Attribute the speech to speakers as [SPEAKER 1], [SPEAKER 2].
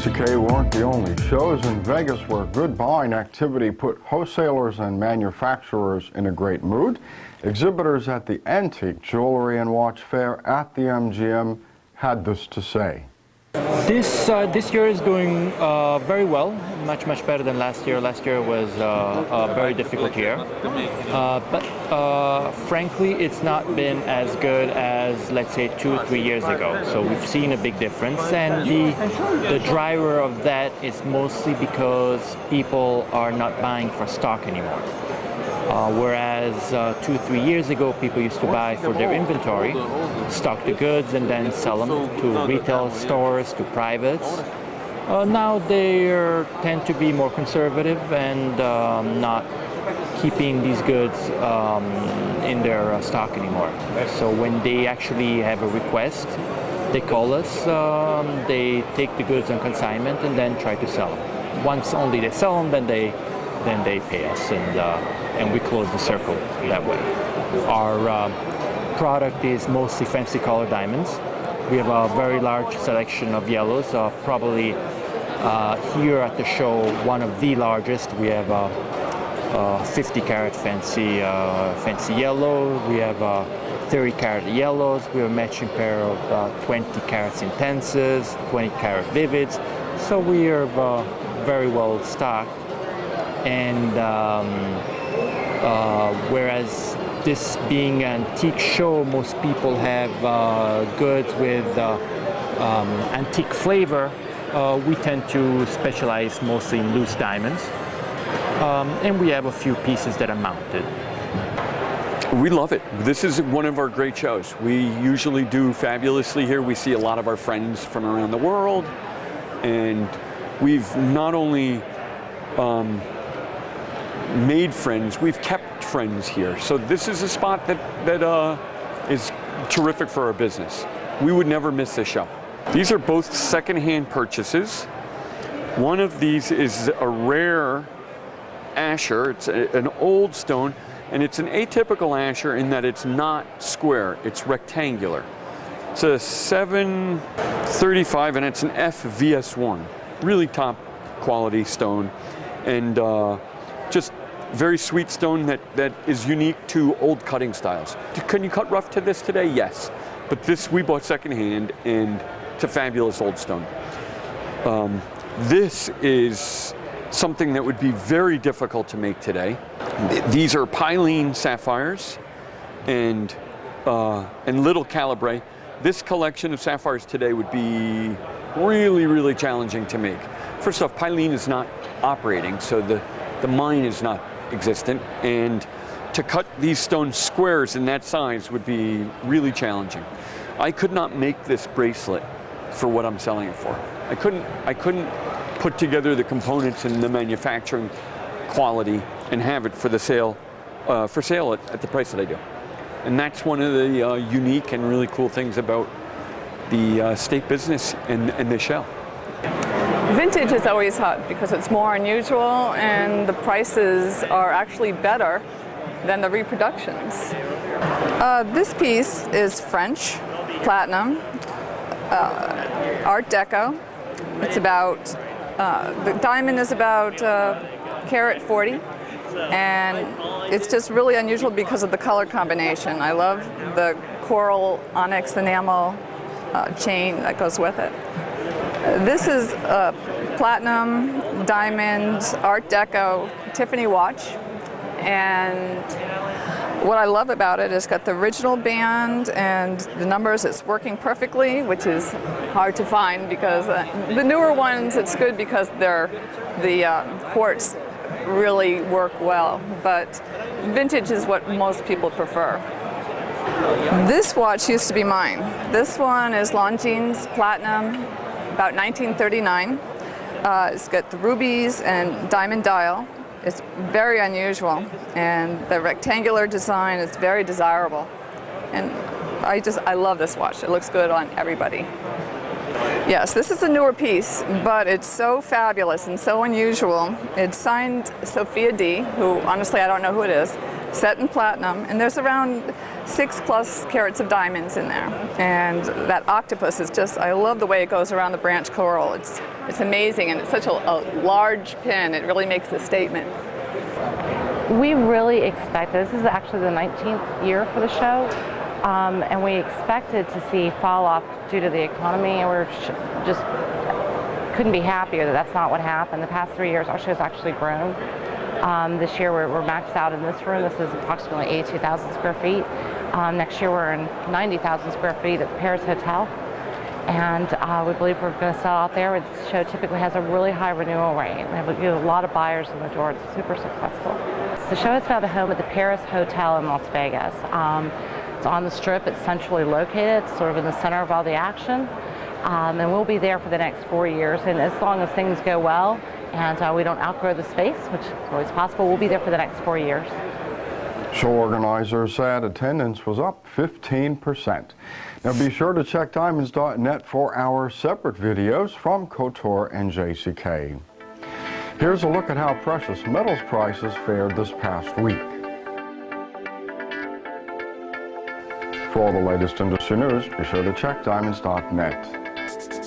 [SPEAKER 1] SCK weren't the only shows in Vegas where good buying activity put wholesalers and manufacturers in a great mood. Exhibitors at the Antique Jewelry and Watch Fair at the MGM had this to say.
[SPEAKER 2] This year is going very well, much better than last year. Last year was a very difficult year, but frankly it's not been as good as, let's say, 2 or 3 years ago. So we've seen a big difference, and the driver of that is mostly because people are not buying for stock anymore. Whereas 2 or 3 years ago, people used to buy for their inventory, stock the goods, and then sell them to retail stores, to privates. Now they tend to be more conservative and not keeping these goods in their stock anymore. So when they actually have a request, they call us, they take the goods on consignment and then try to sell them. Once only they sell them, then they pay us, and we close the circle that way. Our product is mostly fancy color diamonds. We have a very large selection of yellows, probably here at the show one of the largest. We have 50 carat fancy yellow. We have 30 carat yellows. We have a matching pair of 20 carats intenses, 20 carat vivids. So we are very well stocked. And whereas this being an antique show, most people have goods with antique flavor, we tend to specialize mostly in loose diamonds. And we have a few pieces that are mounted.
[SPEAKER 3] We love it. This is one of our great shows. We usually do fabulously here. We see a lot of our friends from around the world, and we've not only made friends, we've kept friends here. So this is a spot that is terrific for our business. We would never miss this show. These are both secondhand purchases. One of these is a rare asher. It's an old stone, and it's an atypical asher in that it's not square, it's rectangular. It's a 735 and it's an FVS1. Really top quality stone, and just very sweet stone that is unique to old cutting styles. Can you cut rough to this today? Yes. But this we bought secondhand, and it's a fabulous old stone. This is something that would be very difficult to make today. These are Pyline sapphires and little calibre. This collection of sapphires today would be really challenging to make. First off, Pyline is not operating, so the mine is not existent, and to cut these stone squares in that size would be really challenging. I could not make this bracelet for what I'm selling it for. I couldn't put together the components and the manufacturing quality and have it for sale at the price that I do. And that's one of the unique and really cool things about the state business and this show.
[SPEAKER 4] Vintage is always hot because it's more unusual, and the prices are actually better than the reproductions. This piece is French, platinum, Art Deco. It's about, the diamond is about carat 40, and it's just really unusual because of the color combination. I love the coral onyx enamel chain that goes with it. This is a platinum, diamond, Art Deco, Tiffany watch, and what I love about it is got the original band and the numbers. It's working perfectly, which is hard to find because the newer ones, it's good because the quartz really work well, but vintage is what most people prefer. This watch used to be mine. This one is Longines Platinum, about 1939. It's got the rubies and diamond dial. It's very unusual, and the rectangular design is very desirable. And I love this watch. It looks good on everybody. Yes, this is a newer piece, but it's so fabulous and so unusual. It's signed Sophia D, who honestly I don't know who it is, set in platinum, and there's around 6+ carats of diamonds in there. And that octopus is just, I love the way it goes around the branch coral. It's It's amazing, and it's such a large pin. It really makes a statement.
[SPEAKER 5] We really expected, this is actually the 19th year for the show, and we expected to see fall off due to the economy, and we're just couldn't be happier that that's not what happened. The past 3 years, our show's actually grown. This year we're maxed out in this room. This is approximately 82,000 square feet. Next year we're in 90,000 square feet at the Paris Hotel. And we believe we're going to sell out there. The show typically has a really high renewal rate. We have a lot of buyers in the door. It's super successful. The show has found a home at the Paris Hotel in Las Vegas. It's on the Strip. It's centrally located. It's sort of in the center of all the action. And we'll be there for the next 4 years. And as long as things go well and we don't outgrow the space, which is always possible, we'll be there for the next 4 years.
[SPEAKER 1] Show organizers said attendance was up 15%. Now be sure to check diamonds.net for our separate videos from Couture and JCK. Here's a look at how precious metals prices fared this past week. For all the latest industry news, be sure to check diamonds.net.